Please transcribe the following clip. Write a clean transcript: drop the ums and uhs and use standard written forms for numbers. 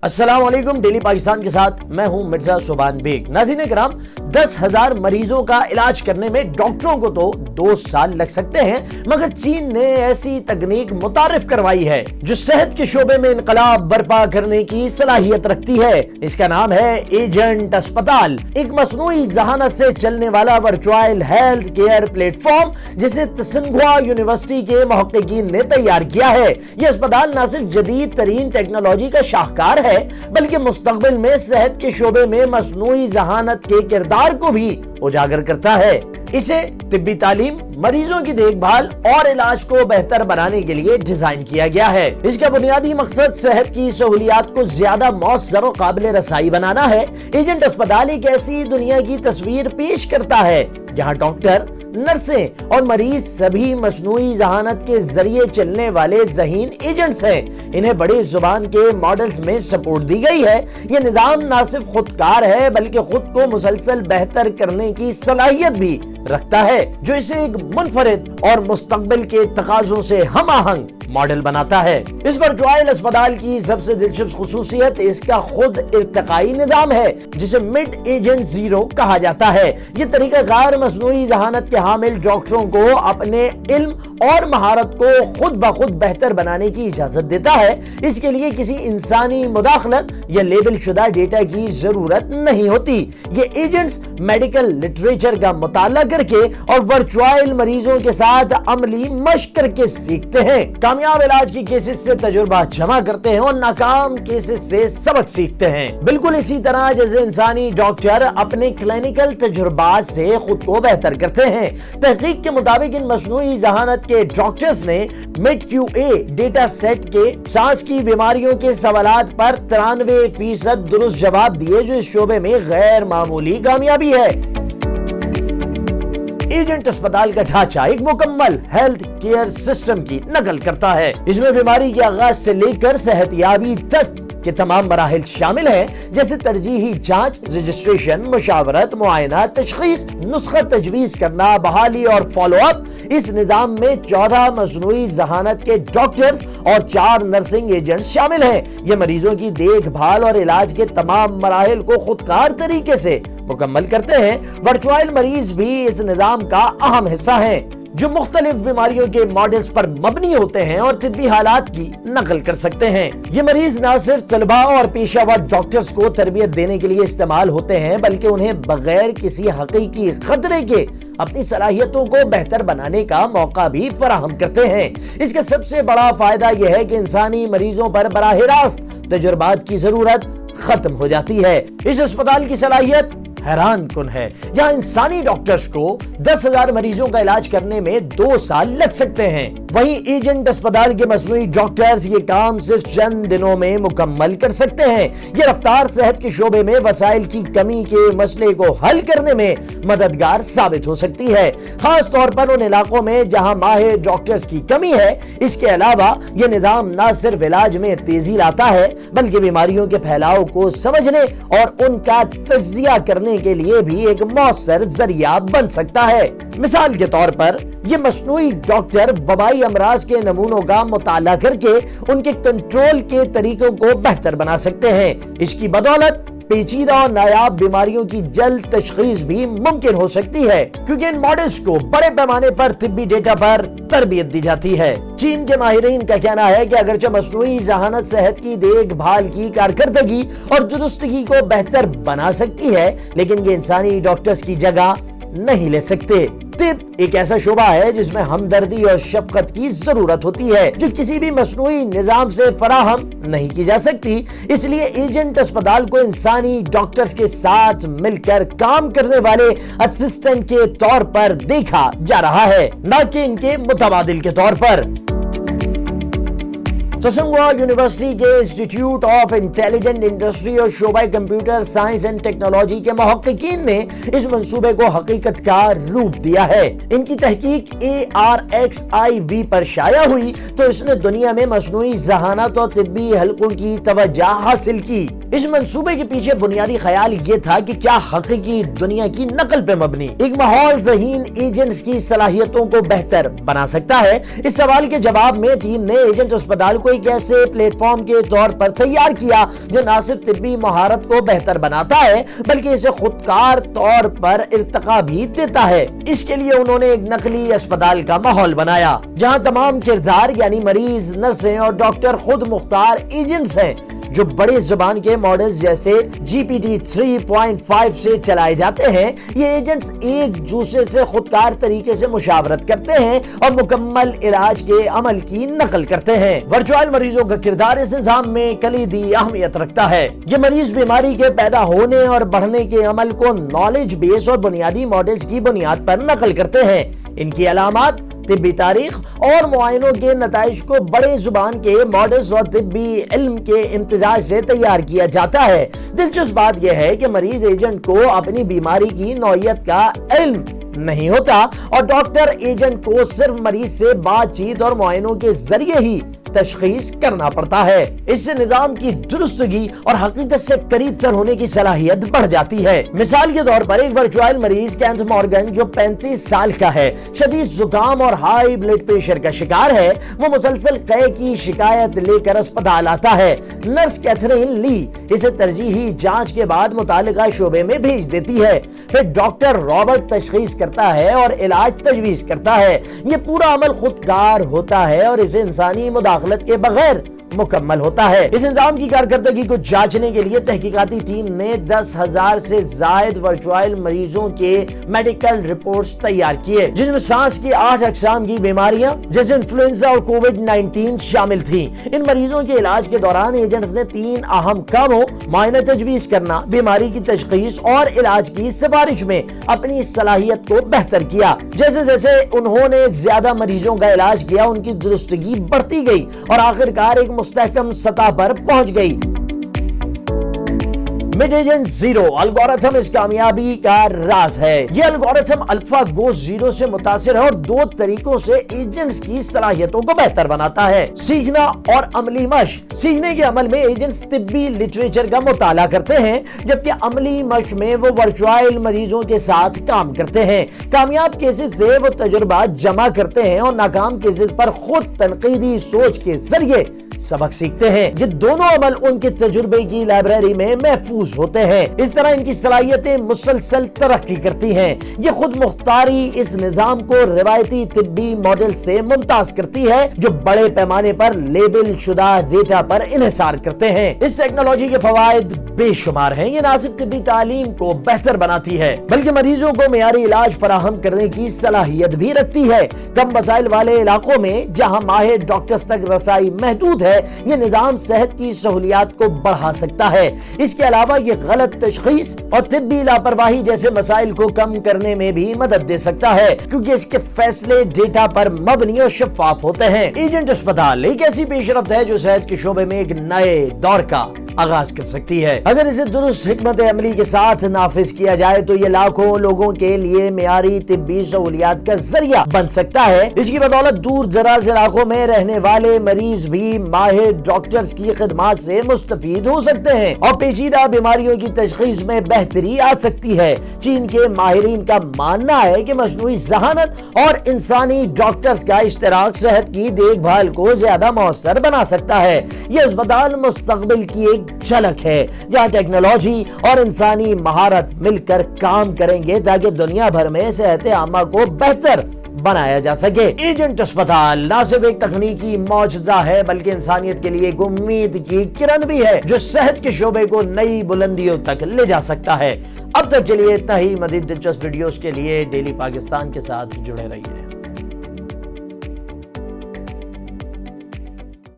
السلام علیکم، ڈیلی پاکستان کے ساتھ میں ہوں مرزا سبحان بیگ۔ ناظرین کرام، 10,000 مریضوں کا علاج کرنے میں ڈاکٹروں کو تو 2 سال لگ سکتے ہیں، مگر چین نے ایسی تکنیک متعارف کروائی ہے جو صحت کے شعبے میں انقلاب برپا کرنے کی صلاحیت رکھتی ہے۔ اس کا نام ہے ایجنٹ اسپتال، ایک مصنوعی ذہانت سے چلنے والا virtual health care plate form جسے تسنگوا یونیورسٹی کے محققین نے تیار کیا ہے۔ یہ اسپتال نہ صرف جدید ترین ٹیکنالوجی کا شاہکار ہے بلکہ مستقبل میں صحت کے شعبے میں مصنوعی ذہانت کے کردار کو بھی اجاگر کرتا ہے۔ اسے طبی تعلیم، مریضوں کی دیکھ بھال اور علاج کو بہتر بنانے کے لیے ڈیزائن کیا گیا ہے۔ اس کا بنیادی مقصد صحت کی سہولیات کو زیادہ مؤثر و قابل رسائی بنانا ہے۔ ایجنٹ اسپتال ایک ایسی دنیا کی تصویر پیش کرتا ہے جہاں ڈاکٹر، نرسیں اور مریض سبھی مصنوعی ذہانت کے ذریعے چلنے والے ذہین ایجنٹس ہیں۔ انہیں بڑے زبان کے ماڈلز میں سپورٹ دی گئی ہے۔ یہ نظام نہ صرف خودکار ہے بلکہ خود کو مسلسل بہتر کرنے کی صلاحیت بھی رکھتا ہے، جو اسے ایک منفرد اور مستقبل کے تقاضوں سے ہم آہنگ ماڈل بناتا ہے۔ اس ورچوئل اسپتال کی سب سے دلچسپ خصوصیت اس کا خود ارتقائی نظام ہے جسے مڈ ایجنٹ زیرو کہا جاتا ہے۔ یہ طریقہ کار مصنوعی ذہانت کے حامل ڈاکٹروں کو اپنے علم اور مہارت کو خود بخود بہتر بنانے کی اجازت دیتا ہے۔ اس کے لیے کسی انسانی مداخلت یا لیبل شدہ ڈیٹا کی ضرورت نہیں ہوتی۔ یہ ایجنٹس میڈیکل لٹریچر کا مطالعہ کر کے اور ورچوئل مریضوں کے ساتھ عملی مشق کر کے سیکھتے ہیں، کامیاب علاج کی کیسز سے تجربہ جمع کرتے ہیں اور ناکام کیسز سے سبق سیکھتے ہیں۔ بالکل اسی طرح جیسے انسانی ڈاکٹر اپنے کلینکل تجربات سے خود کو بہتر کرتے ہیں۔ تحقیق کے مطابق ان مصنوعی ذہانت کے ڈاکٹرز نے Med Q A data set کے سانس کی بیماریوں کے سوالات پر 93% درست جواب دیے، جو اس شعبے میں غیر معمولی کامیابی ہے۔ ایجنٹ اسپتال کا ڈھانچہ ایک مکمل ہیلتھ کیئر سسٹم کی نقل کرتا ہے۔ اس میں بیماری کے آغاز سے لے کر صحت یابی تک کے تمام مراحل شامل ہیں، جیسے ترجیحی جانچ، رجسٹریشن، مشاورت، معائنہ، تشخیص، نسخہ تجویز کرنا، بحالی اور فالو اپ۔ اس نظام میں 14 مصنوعی ذہانت کے ڈاکٹرز اور 4 نرسنگ ایجنٹس شامل ہیں۔ یہ مریضوں کی دیکھ بھال اور علاج کے تمام مراحل کو خودکار طریقے سے مکمل کرتے ہیں۔ ورچوئل مریض بھی اس نظام کا اہم حصہ ہیں، جو مختلف بیماریوں کے ماڈلز پر مبنی ہوتے ہیں اور طبی حالات کی نقل کر سکتے ہیں۔ یہ مریض نہ صرف طلباء اور پیشہ ور ڈاکٹرز کو تربیت دینے کے لیے استعمال ہوتے ہیں بلکہ انہیں بغیر کسی حقیقی خطرے کے اپنی صلاحیتوں کو بہتر بنانے کا موقع بھی فراہم کرتے ہیں۔ اس کا سب سے بڑا فائدہ یہ ہے کہ انسانی مریضوں پر براہ راست تجربات کی ضرورت ختم ہو جاتی ہے۔ اس اسپتال کی صلاحیت حیران کن ہے، جہاں انسانی ڈاکٹرز کو 10,000 مریضوں کا علاج کرنے میں 2 سال لگ سکتے ہیں، وہیں ایجنٹ اسپتال کے مصنوعی ڈاکٹرز یہ کام صرف چند دنوں میں مکمل کر سکتے ہیں۔ یہ رفتار صحت کے شعبے میں وسائل کی کمی کے مسئلے کو حل کرنے میں مددگار ثابت ہو سکتی ہے، خاص طور پر ان علاقوں میں جہاں ماہر ڈاکٹرز کی کمی ہے۔ اس کے علاوہ یہ نظام نہ صرف علاج میں تیزی لاتا ہے بلکہ بیماریوں کے پھیلاؤ کو سمجھنے اور ان کا تجزیہ کرنے کے لیے بھی ایک مؤثر ذریعہ بن سکتا ہے۔ مثال کے طور پر یہ مصنوعی ڈاکٹر وبائی امراض کے نمونوں کا مطالعہ کر کے ان کے کنٹرول کے طریقوں کو بہتر بنا سکتے ہیں۔ اس کی بدولت پیچیدہ اور نایاب بیماریوں کی جلد تشخیص بھی ممکن ہو سکتی ہے، کیونکہ ان ماڈلز کو بڑے پیمانے پر طبی ڈیٹا پر تربیت دی جاتی ہے۔ چین کے ماہرین کا کہنا ہے کہ اگرچہ مصنوعی ذہانت صحت کی دیکھ بھال کی کارکردگی اور درستگی کو بہتر بنا سکتی ہے، لیکن یہ انسانی ڈاکٹرز کی جگہ نہیں لے سکتے۔ طب ایک ایسا شعبہ ہے جس میں ہمدردی اور شفقت کی ضرورت ہوتی ہے، جو کسی بھی مصنوعی نظام سے فراہم نہیں کی جا سکتی۔ اس لیے ایجنٹ اسپتال کو انسانی ڈاکٹرز کے ساتھ مل کر کام کرنے والے اسسٹنٹ کے طور پر دیکھا جا رہا ہے، نہ کہ ان کے متبادل کے طور پر۔ تسنگوا یونیورسٹی کے انسٹیٹیوٹ آف انٹیلیجنٹ انڈسٹری اور شعبہ کمپیوٹر سائنس اینڈ ٹیکنالوجی کے محققین نے اس منصوبے کو حقیقت کا روپ دیا ہے۔ ان کی تحقیق ARXIV پر شائع ہوئی تو اس نے دنیا میں مصنوعی ذہانت اور طبی حلقوں کی توجہ حاصل کی۔ اس منصوبے کے پیچھے بنیادی خیال یہ تھا کہ کیا حقیقی دنیا کی نقل پہ مبنی ایک ماحول ذہین ایجنٹس کی صلاحیتوں کو بہتر بنا سکتا ہے؟ اس سوال کے جواب میں ٹیم نے ایجنٹ اسپتال کو ایک ایسے پلیٹ فارم کے طور پر تیار کیا جو نہ صرف طبی مہارت کو بہتر بناتا ہے بلکہ اسے خودکار طور پر ارتقا بھی دیتا ہے۔ اس کے لیے انہوں نے ایک نقلی اسپتال کا ماحول بنایا جہاں تمام کردار یعنی مریض، نرسیں اور ڈاکٹر خود مختار ایجنٹس ہیں جو بڑے زبان کے ماڈلز جیسے GPT 3.5 سے چلائے جاتے ہیں۔ یہ ایجنٹس ایک دوسرے سے خودکار طریقے سے مشاورت کرتے ہیں اور مکمل علاج کے عمل کی نقل کرتے ہیں۔ ورچوئل مریضوں کا کردار اس نظام میں کلیدی اہمیت رکھتا ہے۔ یہ مریض بیماری کے پیدا ہونے اور بڑھنے کے عمل کو نالج بیس اور بنیادی ماڈلز کی بنیاد پر نقل کرتے ہیں۔ ان کی علامات، طبی تاریخ اور معائنوں کے نتائج کو بڑے زبان کے ماڈلز اور طبی علم کے امتزاج سے تیار کیا جاتا ہے۔ دلچسپ بات یہ ہے کہ مریض ایجنٹ کو اپنی بیماری کی نوعیت کا علم نہیں ہوتا اور ڈاکٹر ایجنٹ کو صرف مریض سے بات چیت اور معائنوں کے ذریعے ہی تشخیص کرنا پڑتا ہے۔ اس سے نظام کی درستگی اور حقیقت سے قریب تر ہونے کی صلاحیت بڑھ جاتی ہے۔ مثال کے طور پر ایک ورچوئل مریض کینتھ مورگن جو 35 سال کا ہے، شدید زکام اور ہائی بلڈ پریشر کا شکار ہے، وہ مسلسل قے کی شکایت لے کر اسپتال آتا ہے۔ نرس کیتھرین لی اسے ترجیحی جانچ کے بعد متعلقہ شعبے میں بھیج دیتی ہے۔ پھر ڈاکٹر رابرٹ تشخیص کرتا ہے اور علاج تجویز کرتا ہے۔ یہ پورا عمل خودکار ہوتا ہے اور اسے انسانی مداخلت کے بغیر مکمل ہوتا ہے۔ اس نظام کی کارکردگی کو جانچنے کے لیے تحقیقاتی ٹیم نے 10,000 سے زائد ورچوئل مریضوں کے میڈیکل رپورٹس تیار کیے جن میں سانس کی 8 اقسام کی بیماریاں جیسے انفلوئنزا اور کووڈ-19 شامل تھیں۔ ان مریضوں کے علاج کے دوران ایجنٹس نے 3 اہم کاموں معائنہ تجویز کرنا، بیماری کی تشخیص اور علاج کی سفارش میں اپنی صلاحیت کو بہتر کیا۔ جیسے جیسے انہوں نے زیادہ مریضوں کا علاج کیا ان کی درستگی بڑھتی گئی اور آخرکار ایک مستحکم سطح پر پہنچ گئی۔ مڈ ایجنٹ زیرو الگورتھم اس کامیابی کا راز ہے۔ یہ الگورتھم الفا گو زیرو سے متاثر ہے اور 2 طریقوں سے ایجنٹس کی صلاحیتوں کو بہتر بناتا ہے: سیکھنا اور عملی مشق۔ سیکھنے کے عمل میں ایجنٹس طبی لٹریچر کا مطالعہ کرتے ہیں جبکہ عملی مشق میں وہ ورچوئل مریضوں کے ساتھ کام کرتے ہیں۔ کامیاب کیسز سے وہ تجربات جمع کرتے ہیں اور ناکام کیسز پر خود تنقیدی سوچ کے ذریعے سبق سیکھتے ہیں۔ یہ دونوں عمل ان کے تجربے کی لائبریری میں محفوظ ہوتے ہیں۔ اس طرح ان کی صلاحیتیں مسلسل ترقی کرتی ہیں۔ یہ خود مختاری اس نظام کو روایتی طبی ماڈل سے ممتاز کرتی ہے جو بڑے پیمانے پر لیبل شدہ ڈیٹا پر انحصار کرتے ہیں۔ اس ٹیکنالوجی کے فوائد بے شمار ہیں۔ یہ نہ صرف طبی تعلیم کو بہتر بناتی ہے بلکہ مریضوں کو معیاری علاج فراہم کرنے کی صلاحیت بھی رکھتی ہے۔ کم وسائل والے علاقوں میں جہاں ماہر ڈاکٹرز تک رسائی محدود ہے، یہ نظام صحت کی سہولیات کو بڑھا سکتا ہے۔ اس کے علاوہ یہ غلط تشخیص اور طبی لاپرواہی جیسے مسائل کو کم کرنے میں بھی مدد دے سکتا ہے کیونکہ اس کے فیصلے ڈیٹا پر مبنی اور شفاف ہوتے ہیں۔ ایجنٹ اسپتال ایک ایسی پیش رفت ہے جو صحت کے شعبے میں ایک نئے دور کا آغاز کر سکتی ہے۔ اگر اسے درست حکمت عملی کے ساتھ نافذ کیا جائے تو یہ لاکھوں لوگوں کے لیے معیاری طبی سہولیات کا ذریعہ بن سکتا ہے۔ اس کی بدولت دور دراز علاقوں میں رہنے والے مریض بھی ماہر ڈاکٹرز کی خدمات سے مستفید ہو سکتے ہیں اور پیچیدہ بیماریوں کی تشخیص میں بہتری آ سکتی ہے۔ چین کے ماہرین کا ماننا ہے کہ مصنوعی ذہانت اور انسانی ڈاکٹرز کا اشتراک صحت کی دیکھ بھال کو زیادہ مؤثر بنا سکتا ہے۔ یہ اسپتال مستقبل کی ایک جھلک ہے جہاں ٹیکنالوجی اور انسانی مہارت مل کر کام کریں گے تاکہ دنیا بھر میں صحت عامہ کو بہتر بنایا جا سکے۔ ایجنٹ اسپتال نہ صرف ایک تکنیکی معجزہ ہے بلکہ انسانیت کے لیے ایک امید کی کرن بھی ہے جو صحت کے شعبے کو نئی بلندیوں تک لے جا سکتا ہے۔ اب تک کے لیے اتنا ہی۔ مزید دلچسپ ویڈیوز کے لیے ڈیلی پاکستان کے ساتھ جڑے رہیے۔